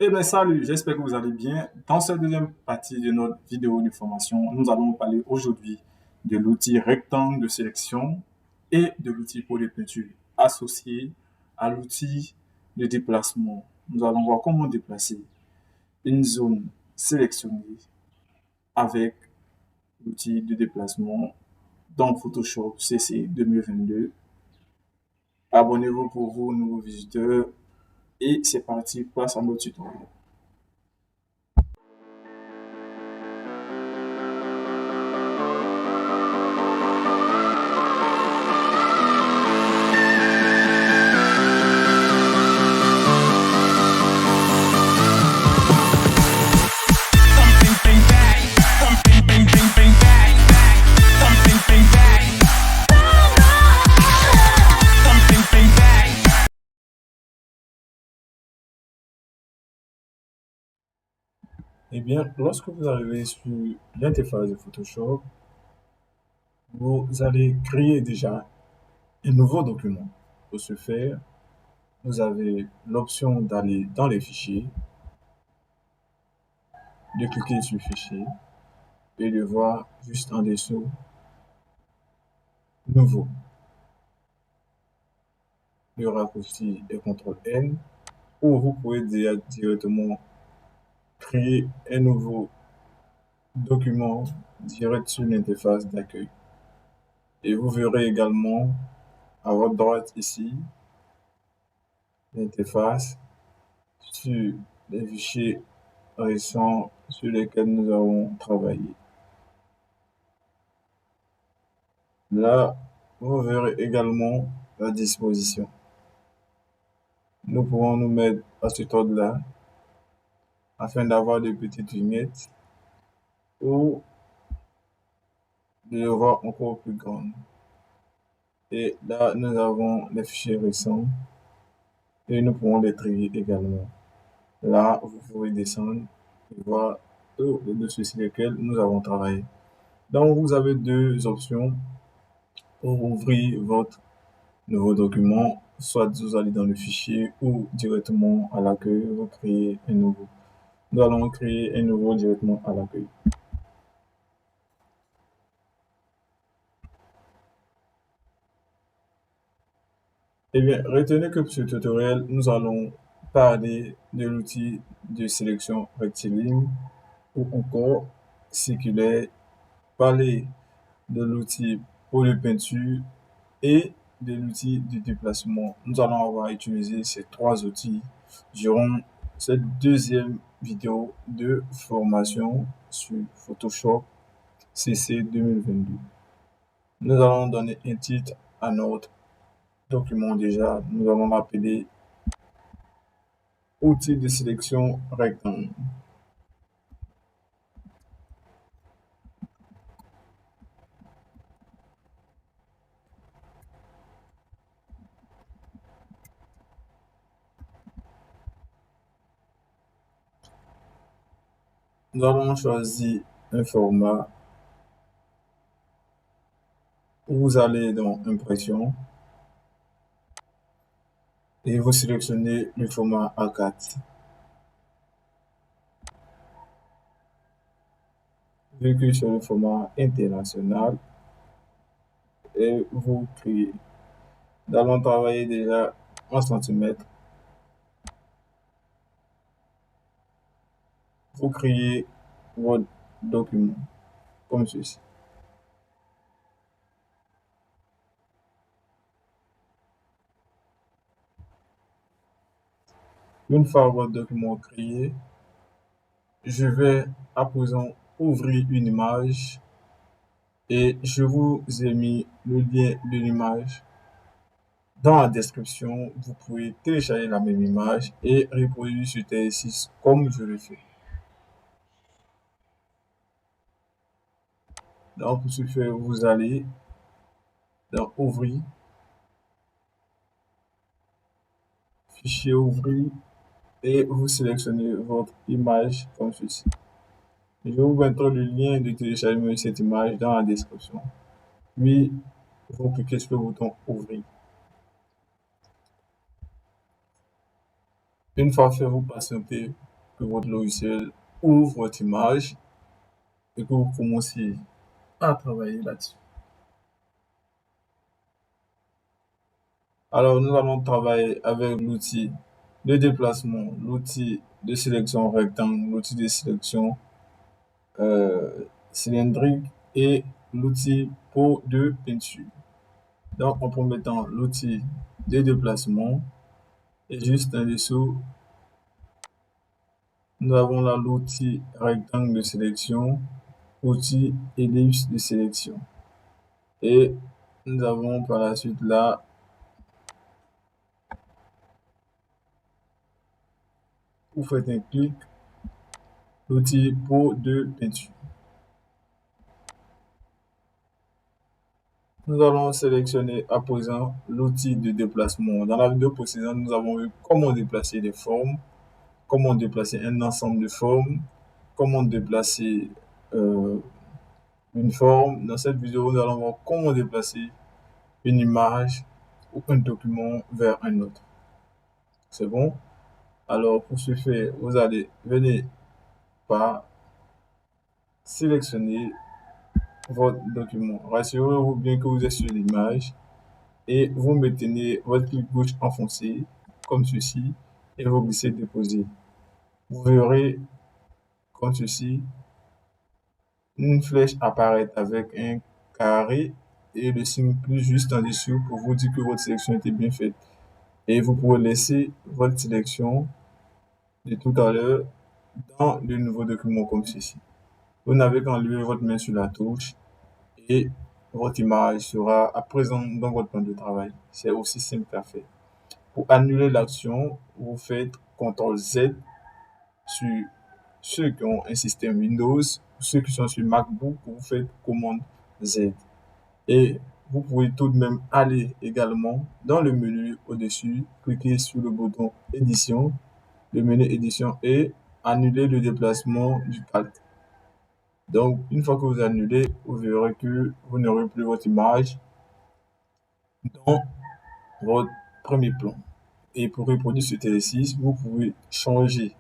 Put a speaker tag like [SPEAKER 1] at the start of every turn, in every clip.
[SPEAKER 1] Eh bien, salut, j'espère que vous allez bien. Dans cette deuxième partie de notre vidéo de formation, nous allons parler aujourd'hui de l'outil rectangle de sélection et de l'outil pour les peintures associé à l'outil de déplacement. Nous allons voir comment déplacer une zone sélectionnée avec l'outil de déplacement dans Photoshop CC 2022. Abonnez-vous pour vos nouveaux visiteurs et c'est parti, place à notre tutoriel. Eh bien, lorsque vous arrivez sur l'interface de Photoshop, vous allez créer déjà un nouveau document. Pour ce faire, vous avez l'option d'aller dans les fichiers, de cliquer sur Fichier et de voir juste en dessous Nouveau. Le raccourci est CTRL N ou vous pouvez directement créer un nouveau document direct sur l'interface d'accueil. Et vous verrez également à votre droite ici l'interface sur les fichiers récents sur lesquels nous avons travaillé. Là, vous verrez également la disposition. Nous pouvons nous mettre à cet ordre-là afin d'avoir des petites vignettes ou de les voir encore plus grandes. Et là, nous avons les fichiers récents et nous pouvons les trier également. Là, vous pouvez descendre et voir tous les dossiers sur lesquels nous avons travaillé. Donc, vous avez deux options pour ouvrir votre nouveau document. Soit vous allez dans le fichier ou directement à l'accueil, vous créez un nouveau. Nous allons créer un nouveau directement à l'accueil. Eh bien, retenez que pour ce tutoriel, nous allons parler de l'outil de sélection rectiligne ou encore circulaire, parler de l'outil pour les peintures et de l'outil de déplacement. Nous allons avoir utilisé ces trois outils durant cette deuxième vidéo de formation sur Photoshop CC 2022. Nous allons donner un titre à notre document déjà. Nous allons l'appeler outil de sélection rectangle. Nous allons choisir un format où vous allez dans Impression et vous sélectionnez le format A4. Vu que c'est le format international, et vous créez. Nous allons travailler déjà en centimètres. Vous créez votre document comme ceci. Une fois votre document créé, je vais à présent ouvrir une image et je vous ai mis le lien de l'image dans la description. Vous pouvez télécharger la même image et reproduire sur TS6 comme je le fais. Donc pour ce faire, vous allez dans Ouvrir, Fichier Ouvrir et vous sélectionnez votre image comme ceci. Je vous mettrai le lien de téléchargement de cette image dans la description. Puis, vous cliquez sur le bouton Ouvrir. Une fois fait, vous patientez que votre logiciel ouvre votre image et que vous commencez à travailler là-dessus. Alors, nous allons travailler avec l'outil de déplacement, l'outil de sélection rectangle, l'outil de sélection cylindrique et l'outil pot de peinture. Donc, en premier temps, l'outil de déplacement et juste en dessous, nous avons là l'outil rectangle de sélection, outil ellipse de sélection. Et nous avons par la suite là, vous faites un clic, l'outil pot de peinture. Nous allons sélectionner à présent l'outil de déplacement. Dans la vidéo précédente, nous avons vu comment déplacer des formes, comment déplacer un ensemble de formes, comment déplacer euh, une forme. Dans cette vidéo, nous allons voir comment déplacer une image ou un document vers un autre. C'est bon? Alors, pour ce faire, vous allez venir par sélectionner votre document. Rassurez-vous bien que vous êtes sur l'image et vous maintenez votre clic gauche enfoncé comme ceci et vous glissez déposer. Vous verrez comme ceci une flèche apparaître avec un carré et le signe plus juste en dessous pour vous dire que votre sélection était bien faite. Et vous pouvez laisser votre sélection de tout à l'heure dans de nouveaux documents comme ceci. Vous n'avez qu'à enlever votre main sur la touche et votre image sera à présent dans votre plan de travail. C'est aussi simple qu'à faire. Pour annuler l'action, vous faites CTRL Z sur ceux qui ont un système Windows, ceux qui sont sur MacBook, vous faites commande Z. Et vous pouvez tout de même aller également dans le menu au-dessus, cliquer sur le bouton édition, le menu édition et annuler le déplacement du calque. Donc, une fois que vous annulez, vous verrez que vous n'aurez plus votre image dans votre premier plan. Et pour reproduire cet exercice, vous pouvez changer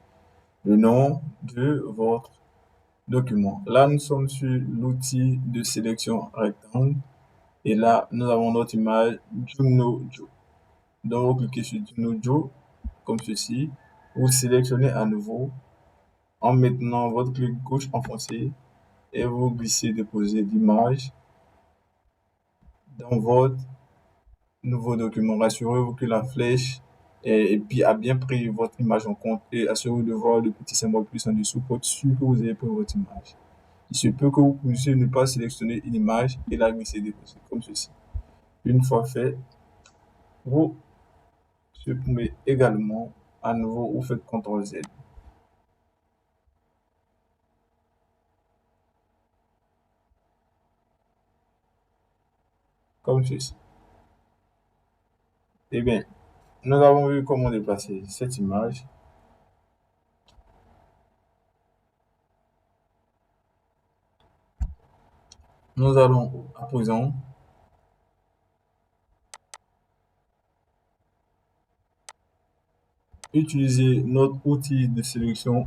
[SPEAKER 1] le nom de votre document. Là, nous sommes sur l'outil de sélection rectangle. Et là, nous avons notre image Juno Joe. Donc, vous cliquez sur Juno Joe, comme ceci. Vous sélectionnez à nouveau en maintenant votre clic gauche enfoncé et vous glissez déposer l'image dans votre nouveau document. Rassurez-vous que la flèche a bien pris votre image en compte et assurez-vous de voir le petit symbole plus en dessous pour être sûr que vous avez pris votre image. Il se peut que vous puissiez ne pas sélectionner une image et la glisser déposer comme ceci. Une fois fait, vous supprimez également à nouveau, vous faites CTRL Z. Comme ceci. Eh bien, nous avons vu comment déplacer cette image. Nous allons à présent utiliser notre outil de sélection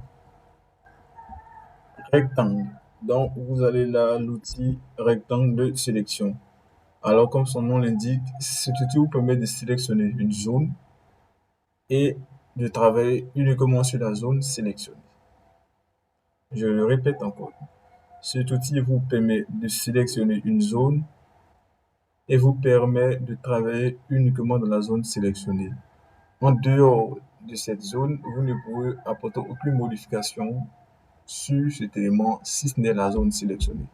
[SPEAKER 1] rectangle. Donc, vous allez là, l'outil rectangle de sélection. Alors, comme son nom l'indique, cet outil vous permet de sélectionner une zone et de travailler uniquement sur la zone sélectionnée. Je le répète encore. Cet outil vous permet de sélectionner une zone et vous permet de travailler uniquement dans la zone sélectionnée. En dehors de cette zone, vous ne pouvez apporter aucune modification sur cet élément si ce n'est la zone sélectionnée.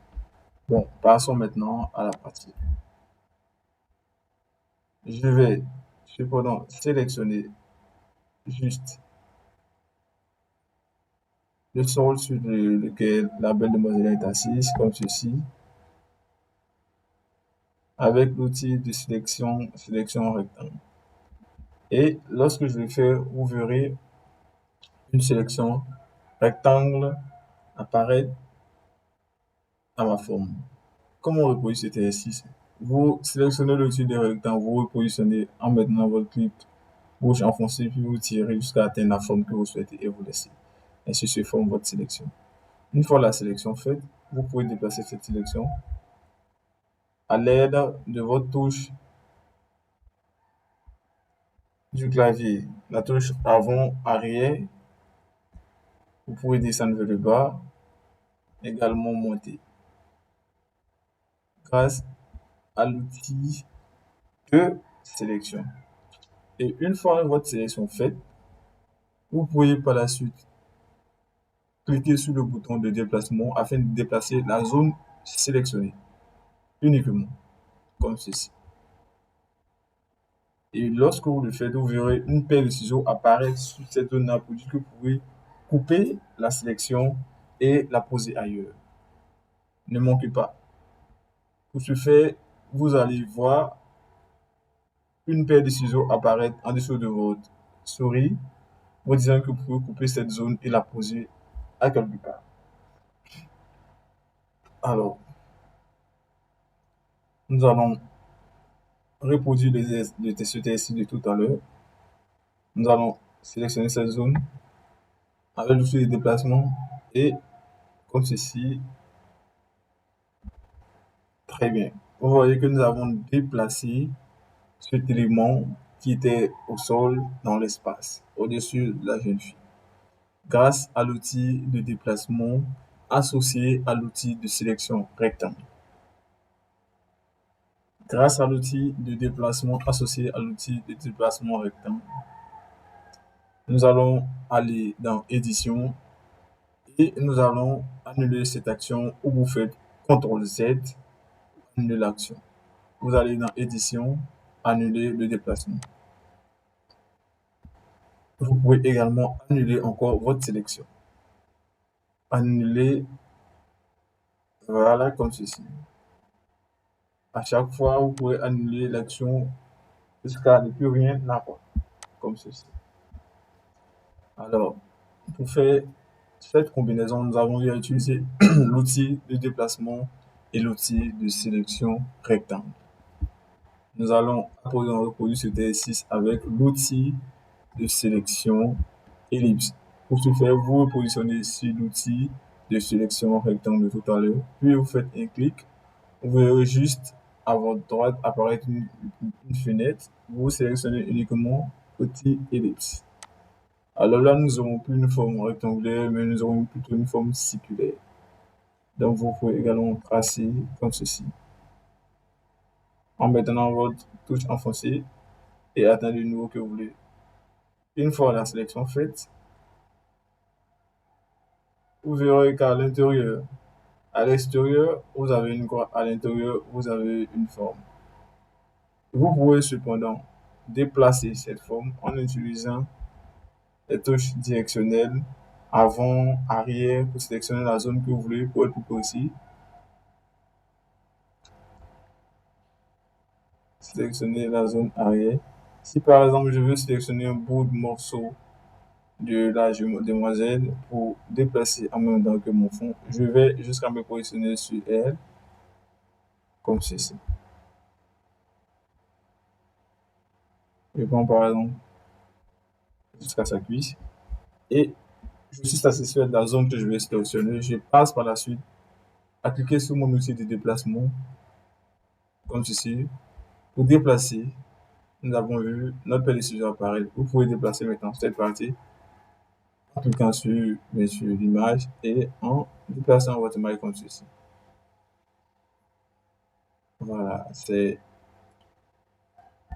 [SPEAKER 1] Bon, passons maintenant à la pratique. Je vais cependant sélectionner juste le sol sur lequel la belle demoiselle est assise, comme ceci, avec l'outil de sélection rectangle. Et lorsque je vais faire, vous verrez une sélection rectangle apparaître à ma forme. Comment reproduire cet exercice? Vous sélectionnez l'outil de rectangle, vous repositionnez en maintenant votre clic gauche enfoncé, puis vous tirez jusqu'à atteindre la forme que vous souhaitez et vous laissez. Ainsi se forme votre sélection. Une fois la sélection faite, vous pouvez déplacer cette sélection à l'aide de votre touche du clavier. La touche avant, arrière, vous pouvez descendre vers le bas, également monter grâce à l'outil de sélection. Et une fois votre sélection faite, vous pouvez par la suite cliquer sur le bouton de déplacement afin de déplacer la zone sélectionnée uniquement, comme ceci. Et lorsque vous le faites, vous verrez une paire de ciseaux apparaître sur cette zone-là pour dire que vous pouvez couper la sélection et la poser ailleurs. Ne manquez pas. Pour ce faire, vous allez voir une paire de ciseaux apparaître en dessous de votre souris, vous disant que vous pouvez couper cette zone et la poser à quelque part. Alors, nous allons reproduire ce test de tout à l'heure. Nous allons sélectionner cette zone avec l'outil de déplacement et comme ceci. Très bien. Vous voyez que nous avons déplacé cet élément qui était au sol dans l'espace, au-dessus de la jeune fille, grâce à l'outil de déplacement associé à l'outil de sélection rectangle. Grâce à l'outil de déplacement associé à l'outil de déplacement rectangle, nous allons aller dans Édition et nous allons annuler cette action où vous faites CTRL Z, annuler l'action. Vous allez dans Édition, annuler le déplacement. Vous pouvez également annuler encore votre sélection. Annuler, voilà, comme ceci. À chaque fois, vous pouvez annuler l'action jusqu'à ne plus rien avoir, comme ceci. Alors, pour faire cette combinaison, nous avons utilisé l'outil de déplacement et l'outil de sélection rectangle. Nous allons reproduire cet exercice avec l'outil de sélection ellipse. Pour ce faire, vous vous positionnez sur l'outil de sélection rectangle de tout à l'heure, puis vous faites un clic. Vous verrez juste à votre droite apparaître une fenêtre. Vous sélectionnez uniquement l'outil ellipse. Alors là, nous n'aurons plus une forme rectangulaire, mais nous aurons plutôt une forme circulaire. Donc, vous pouvez également tracer comme ceci, en maintenant votre touche enfoncée et atteindre le niveau que vous voulez. Une fois la sélection faite, vous verrez qu'à l'intérieur, à l'extérieur, vous avez une croix, à l'intérieur, vous avez une forme. Vous pouvez cependant déplacer cette forme en utilisant les touches directionnelles avant, arrière pour sélectionner la zone que vous voulez pour être plus précis. Sélectionner la zone arrière. Si par exemple je veux sélectionner un bout de morceau de la demoiselle pour déplacer en même temps que mon fond, je vais jusqu'à me positionner sur elle comme ceci. Je prends par exemple jusqu'à sa cuisse et je suis satisfait de la zone que je vais sélectionner. Je passe par la suite à cliquer sur mon outil de déplacement comme ceci. Pour déplacer, nous avons vu notre paire de ciseaux apparaître. Vous pouvez déplacer maintenant cette partie en cliquant sur l'image et en déplaçant votre maille comme ceci. Voilà, c'est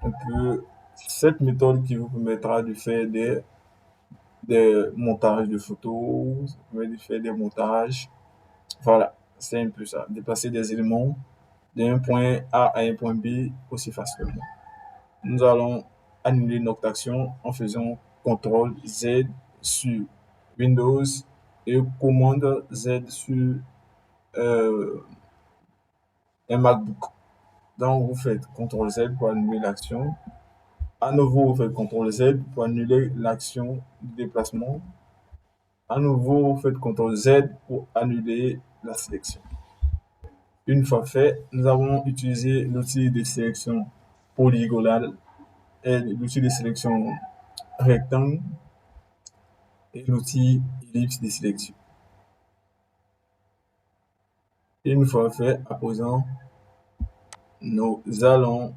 [SPEAKER 1] un peu cette méthode qui vous permettra de faire des montages de photos, de faire des montages. Voilà, c'est un peu ça. Déplacer des éléments d'un point A à un point B aussi facilement. Nous allons annuler notre action en faisant CTRL Z sur Windows et commande Z sur un MacBook. Donc, vous faites CTRL Z pour annuler l'action. À nouveau, vous faites CTRL Z pour annuler l'action de déplacement. À nouveau, vous faites CTRL Z pour annuler la sélection. Une fois fait, nous avons utilisé l'outil de sélection polygonale et l'outil de sélection rectangle et l'outil l'ellipse de sélection. Une fois fait, à présent, nous allons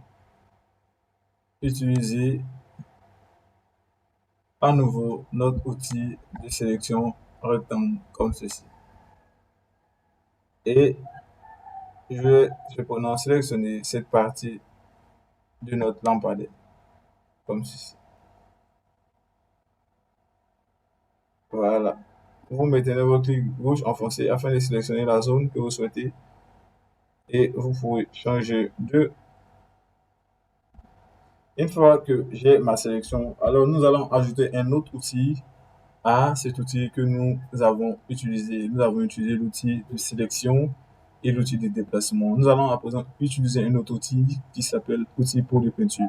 [SPEAKER 1] utiliser à nouveau notre outil de sélection rectangle comme ceci. Et je vais cependant sélectionner cette partie de notre lampadaire comme ceci. Voilà. Vous mettez votre clic gauche enfoncé afin de sélectionner la zone que vous souhaitez et vous pouvez changer de. Une fois que j'ai ma sélection, alors nous allons ajouter un autre outil à cet outil que nous avons utilisé. Nous avons utilisé l'outil de sélection et l'outil de déplacement. Nous allons à présent utiliser un autre outil qui s'appelle outil pour de peinture.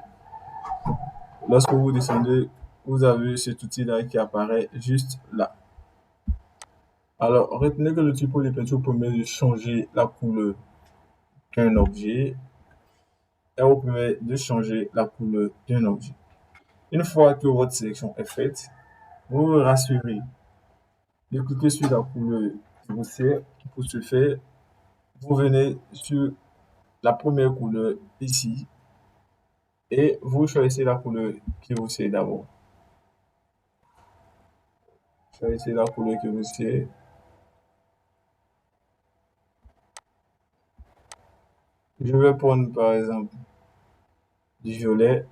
[SPEAKER 1] Lorsque vous descendez, vous avez cet outil-là qui apparaît juste là. Alors, retenez que l'outil pour de peinture permet de changer la couleur d'un objet et vous permet de changer la couleur d'un objet. Une fois que votre sélection est faite, vous vous rassurez de cliquer sur la couleur qui vous sert. Pour ce faire, vous venez sur la première couleur ici et vous choisissez la couleur qui vous sert d'abord. Choisissez la couleur qui vous sert. Je vais prendre par exemple du violet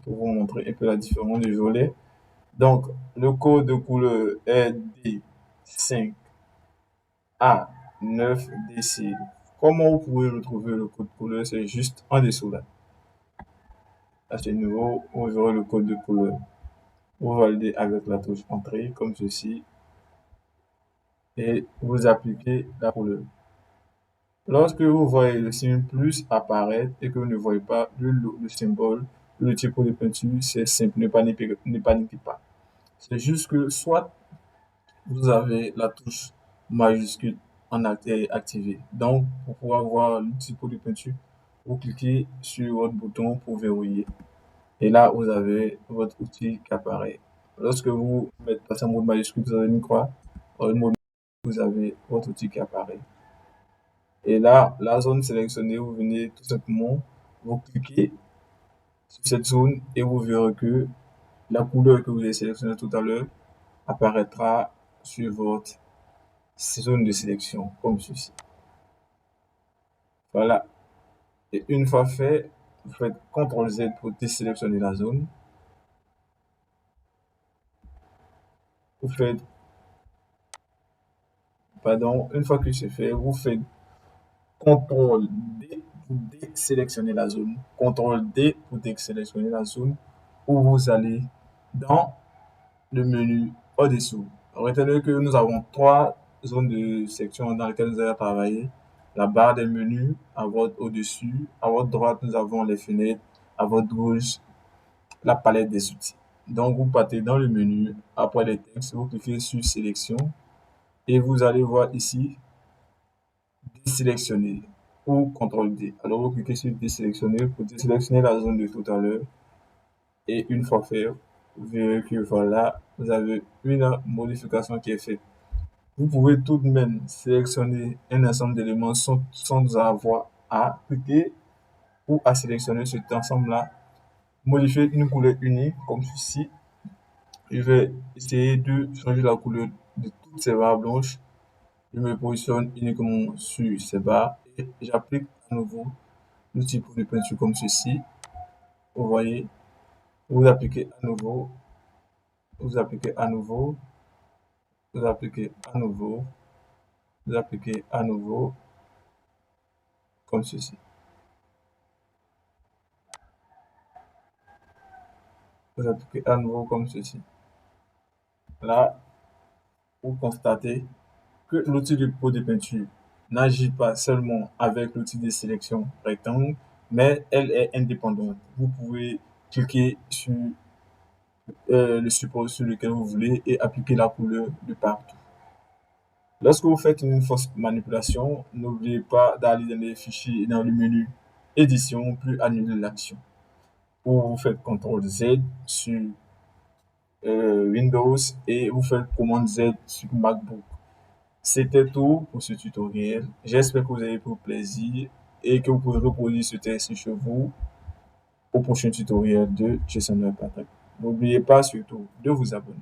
[SPEAKER 1] pour vous montrer un peu la différence du violet. Donc, le code de couleur est D5A9DC. Comment vous pouvez retrouver le code de couleur? C'est juste en dessous là. À ce niveau, vous verrez le code de couleur. Vous validez avec la touche Entrée comme ceci et vous appliquez la couleur. Lorsque vous voyez le signe plus apparaître et que vous ne voyez pas le symbole, le type de peinture, c'est simple, ne paniquez pas. C'est juste que soit vous avez la touche majuscule en activée. Donc, pour pouvoir voir le type de peinture, vous cliquez sur votre bouton pour verrouiller. Et là, vous avez votre outil qui apparaît. Lorsque vous passez en mode majuscule, vous avez une croix. En mode vous avez votre outil qui apparaît. Et là, la zone sélectionnée, vous venez tout simplement, vous cliquez sur cette zone et vous verrez que la couleur que vous avez sélectionnée tout à l'heure apparaîtra sur votre zone de sélection, comme ceci. Voilà. Et une fois fait, vous faites CTRL Z pour désélectionner la zone. Vous faites, pardon, une fois que c'est fait, vous faites CTRL D pour désélectionner la zone. CTRL D pour désélectionner la zone où vous allez dans le menu au-dessous. Retenez que nous avons trois zones de section dans lesquelles nous allons travailler. La barre des menus à votre au-dessus. À votre droite, nous avons les fenêtres. À votre gauche, la palette des outils. Donc, vous partez dans le menu. Après les textes, vous cliquez sur sélection et vous allez voir ici désélectionner ou CTRL D. Alors, vous cliquez sur désélectionner pour désélectionner la zone de tout à l'heure. Et une fois fait, vous verrez que voilà, vous avez une modification qui est faite. Vous pouvez tout de même sélectionner un ensemble d'éléments sans avoir à cliquer ou à sélectionner cet ensemble-là. Modifier une couleur unique comme ceci. Je vais essayer de changer la couleur de toutes ces barres blanches. Je me positionne uniquement sur ces barres et j'applique à nouveau l'outil pour de peinture comme ceci. Vous voyez, vous appliquez à nouveau, vous appliquez à nouveau, vous appliquez à nouveau, vous appliquez à nouveau, comme ceci. Vous appliquez à nouveau comme ceci. Là, vous constatez que l'outil de pot de peinture n'agit pas seulement avec l'outil de sélection rectangle, mais elle est indépendante. Vous pouvez cliquer sur le support sur lequel vous voulez et appliquer la couleur de partout. Lorsque vous faites une fausse manipulation, n'oubliez pas d'aller dans les fichiers dans le menu édition puis annuler l'action. Ou vous faites CTRL Z sur Windows et vous faites commande Z sur MacBook. C'était tout pour ce tutoriel. J'espère que vous avez pris plaisir et que vous pouvez reproduire ce test chez vous au prochain tutoriel de Jason Patrick. N'oubliez pas surtout de vous abonner.